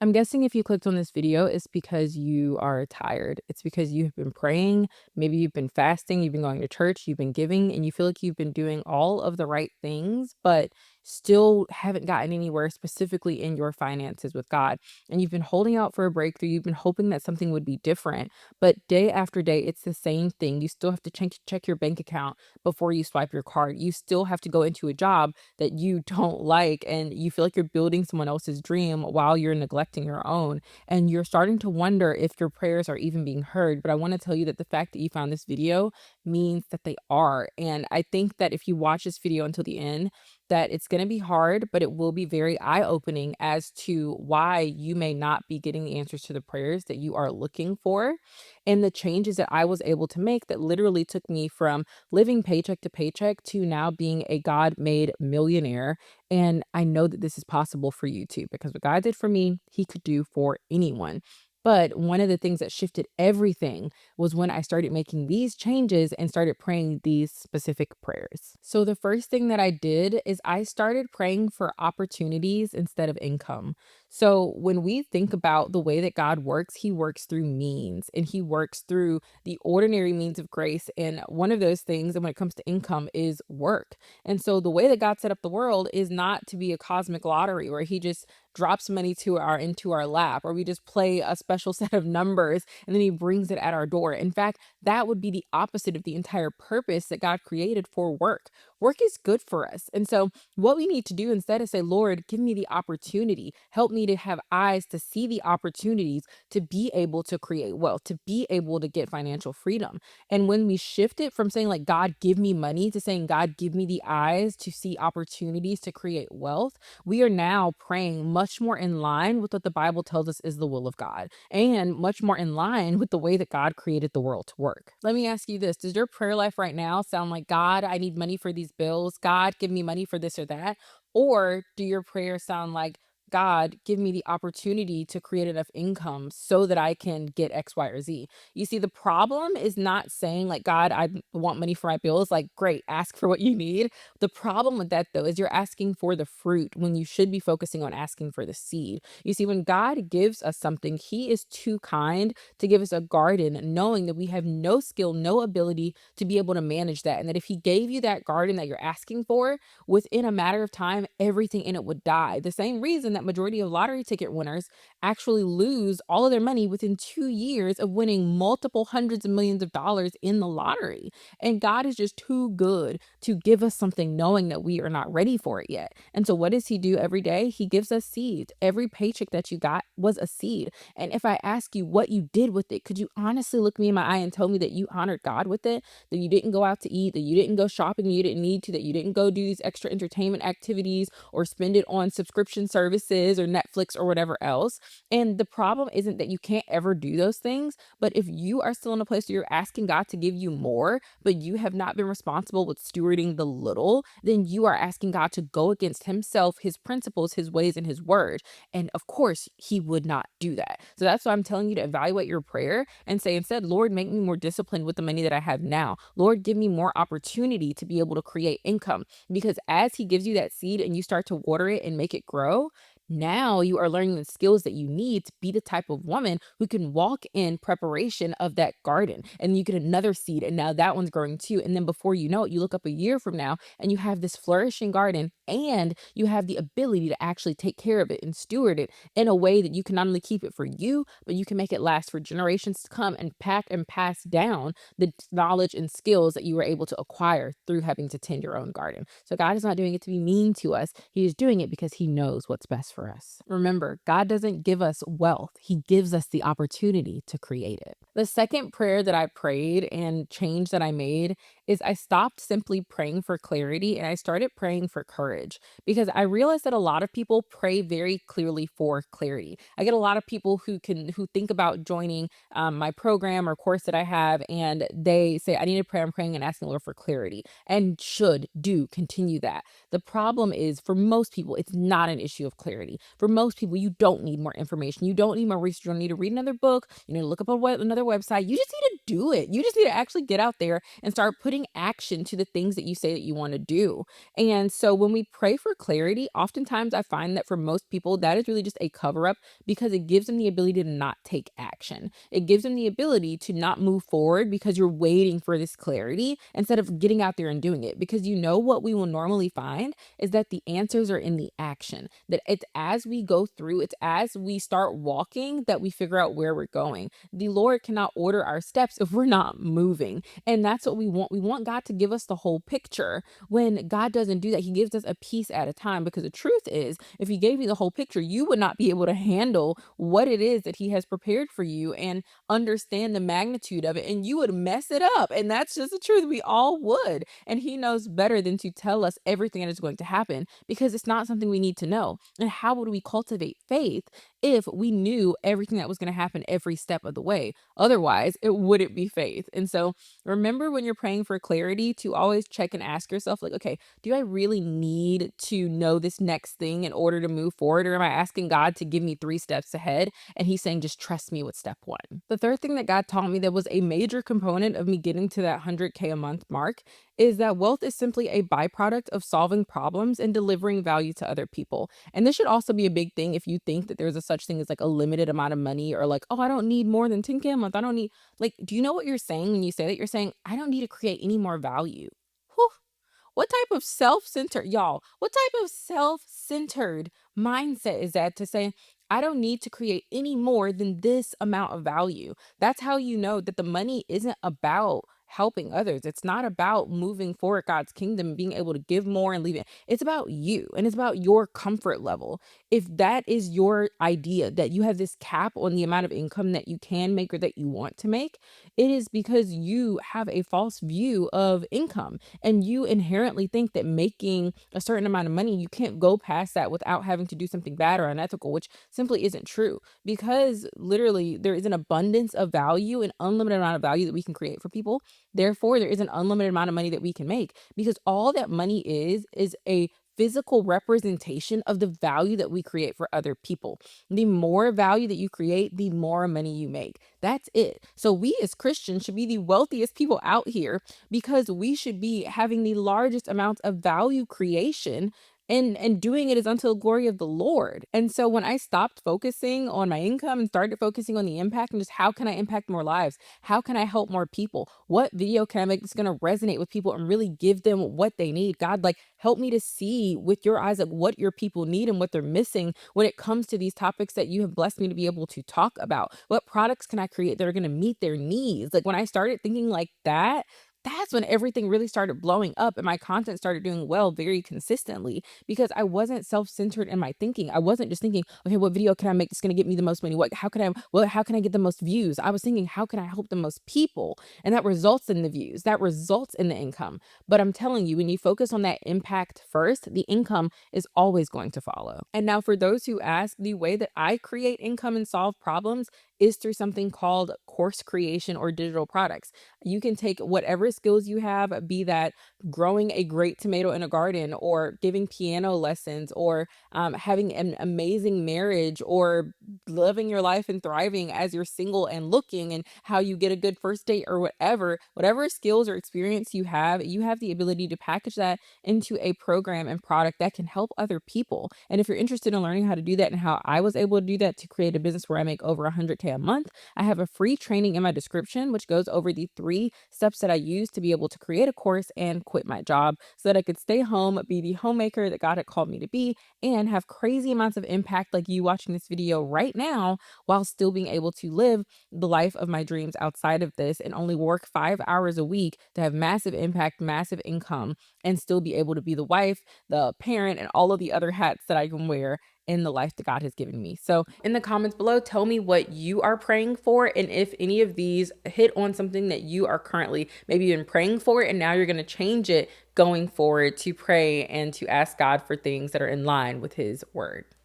I'm guessing if you clicked on this video, it's because you are tired. It's because you've been praying, maybe you've been fasting, you've been going to church, you've been giving, and you feel like you've been doing all of the right things, but still haven't gotten anywhere specifically in your finances with God. And you've been holding out for a breakthrough. You've been hoping that something would be different, but day after day, it's the same thing. You still have to check your bank account before you swipe your card. You still have to go into a job that you don't like, and you feel like you're building someone else's dream while you're neglecting your own, and you're starting to wonder if your prayers are even being heard. But I want to tell you that the fact that you found this video means that they are. And I think that if you watch this video until the end, that it's going to be hard, but it will be very eye-opening as to why you may not be getting the answers to the prayers that you are looking for, and the changes that I was able to make that literally took me from living paycheck to paycheck to now being a God made millionaire. And I know that this is possible for you too, because what God did for me, he could do for anyone. But one of the things that shifted everything was when I started making these changes and started praying these specific prayers. So, the first thing that I did is I started praying for opportunities instead of income. So, when we think about the way that God works, he works through means, and he works through the ordinary means of grace. And one of those things, and when it comes to income, is work. And so the way that God set up the world is not to be a cosmic lottery where he just drops money to our into our lap, or we just play a special set of numbers and then he brings it at our door. In fact, that would be the opposite of the entire purpose that God created for work. Work is good for us. And so what we need to do instead is say, Lord, give me the opportunity. Help me to have eyes to see the opportunities to be able to create wealth, to be able to get financial freedom. And when we shift it from saying, like, God, give me money, to saying, God, give me the eyes to see opportunities to create wealth, we are now praying much more in line with what the Bible tells us is the will of God, and much more in line with the way that God created the world to work. Let me ask you this. Does your prayer life right now sound like, God, I need money for these bills? God, give me money for this or that? Or do your prayers sound like, God, give me the opportunity to create enough income so that I can get X, Y, or Z? You see, the problem is not saying, like, God, I want money for my bills. Like, great, ask for what you need. The problem with that, though, is you're asking for the fruit when you should be focusing on asking for the seed. You see, when God gives us something, he is too kind to give us a garden, knowing that we have no skill, no ability to be able to manage that. And that if he gave you that garden that you're asking for, within a matter of time, everything in it would die. The same reason that majority of lottery ticket winners actually lose all of their money within 2 years of winning multiple hundreds of millions of dollars in the lottery. And God is just too good to give us something knowing that we are not ready for it yet. And so, what does he do every day? He gives us seeds. Every paycheck that you got was a seed. And if I ask you what you did with it, could you honestly look me in my eye and tell me that you honored God with it? That you didn't go out to eat, that you didn't go shopping, you didn't need to, that you didn't go do these extra entertainment activities or spend it on subscription services or Netflix or whatever else? And the problem isn't that you can't ever do those things, but if you are still in a place where you're asking God to give you more, but you have not been responsible with stewarding the little, then you are asking God to go against himself, his principles, his ways, and his word. And of course, he would not do that. So that's why I'm telling you to evaluate your prayer and say instead, Lord, make me more disciplined with the money that I have now. Lord, give me more opportunity to be able to create income. Because as he gives you that seed and you start to water it and make it grow, now you are learning the skills that you need to be the type of woman who can walk in preparation of that garden. And you get another seed, and now that one's growing too. And then before you know it, you look up a year from now and you have this flourishing garden, and you have the ability to actually take care of it and steward it in a way that you can not only keep it for you, but you can make it last for generations to come and pack and pass down the knowledge and skills that you were able to acquire through having to tend your own garden. So God is not doing it to be mean to us. He is doing it because he knows what's best for us. Remember, God doesn't give us wealth. He gives us the opportunity to create it. The second prayer that I prayed and change that I made is I stopped simply praying for clarity and I started praying for courage, because I realized that a lot of people pray very clearly for clarity. I get a lot of people who think about joining my program or course that I have, and they say, I need to pray. I'm praying and asking the Lord for clarity, and should do continue that. The problem is, for most people, it's not an issue of clarity. For most people, you don't need more information. You don't need more research. You don't need to read another book. You need to look up another website. You just need to do it. You just need to actually get out there and start putting putting action to the things that you say that you want to do. And so when we pray for clarity, oftentimes I find that for most people, that is really just a cover up because it gives them the ability to not take action. It gives them the ability to not move forward because you're waiting for this clarity instead of getting out there and doing it. Because you know what we will normally find is that the answers are in the action, that it's as we go through, it's as we start walking that we figure out where we're going. The Lord cannot order our steps if we're not moving. And that's what we want. We want God to give us the whole picture. When God doesn't do that, he gives us a piece at a time, because the truth is, if he gave you the whole picture, you would not be able to handle what it is that he has prepared for you and understand the magnitude of it, and you would mess it up. And that's just the truth. We all would. And he knows better than to tell us everything that is going to happen, because it's not something we need to know. And how would we cultivate faith if we knew everything that was going to happen every step of the way? Otherwise, it wouldn't be faith. And so remember, when you're praying for clarity, to always check and ask yourself, like, okay, do I really need to know this next thing in order to move forward? Or am I asking God to give me 3 steps ahead and he's saying, just trust me with step 1? The third thing that God taught me that was a major component of me getting to that 100K a month mark is that wealth is simply a byproduct of solving problems and delivering value to other people. And this should also be a big thing if you think that there's a such thing as like a limited amount of money, or like, oh, I don't need more than 10K a month. I don't need, like, do you know what you're saying when you say that? You're saying, I don't need to create any more value. Whew. What type of self-centered, y'all, what type of self-centered mindset is that, to say, I don't need to create any more than this amount of value? That's how you know that the money isn't about helping others. It's not about moving forward God's kingdom and being able to give more and leave it. It's about you, and it's about your comfort level. If that is your idea, that you have this cap on the amount of income that you can make or that you want to make, it is because you have a false view of income, and you inherently think that making a certain amount of money, you can't go past that without having to do something bad or unethical, which simply isn't true. Because literally there is an abundance of value, an unlimited amount of value that we can create for people. Therefore, there is an unlimited amount of money that we can make, because all that money is a physical representation of the value that we create for other people. The more value that you create, the more money you make. That's it. So we as Christians should be the wealthiest people out here, because we should be having the largest amounts of value creation, and doing it is unto the glory of the Lord. And so when I stopped focusing on my income and started focusing on the impact, and just how can I impact more lives? How can I help more people? What video can I make that's going to resonate with people and really give them what they need? God, like, help me to see with your eyes, like, what your people need and what they're missing when it comes to these topics that you have blessed me to be able to talk about. What products can I create that are going to meet their needs? Like, when I started thinking like that, that's when everything really started blowing up and my content started doing well very consistently, because I wasn't self-centered in my thinking. I wasn't just thinking, okay, what video can I make that's going to get me the most money? How can I get the most views? I was thinking, how can I help the most people? And that results in the views, that results in the income. But I'm telling you, when you focus on that impact first, the income is always going to follow. And now, for those who ask, the way that I create income and solve problems is through something called course creation or digital products. You can take whatever skills you have, be that growing a great tomato in a garden, or giving piano lessons, or having an amazing marriage, or living your life and thriving as you're single and looking, and how you get a good first date, or whatever skills or experience you have the ability to package that into a program and product that can help other people. And if you're interested in learning how to do that and how I was able to do that to create a business where I make over 100K a month, I have a free training in my description, which goes over the 3 steps that I use to be able to create a course and quit my job so that I could stay home, be the homemaker that God had called me to be, and have crazy amounts of impact like you watching this video right now, while still being able to live the life of my dreams outside of this, and only work 5 hours a week to have massive impact, massive income, and still be able to be the wife, the parent, and all of the other hats that I can wear in the life that God has given me. So in the comments below, tell me what you are praying for, and if any of these hit on something that you are currently maybe been praying for, and now you're going to change it going forward to pray and to ask God for things that are in line with his word.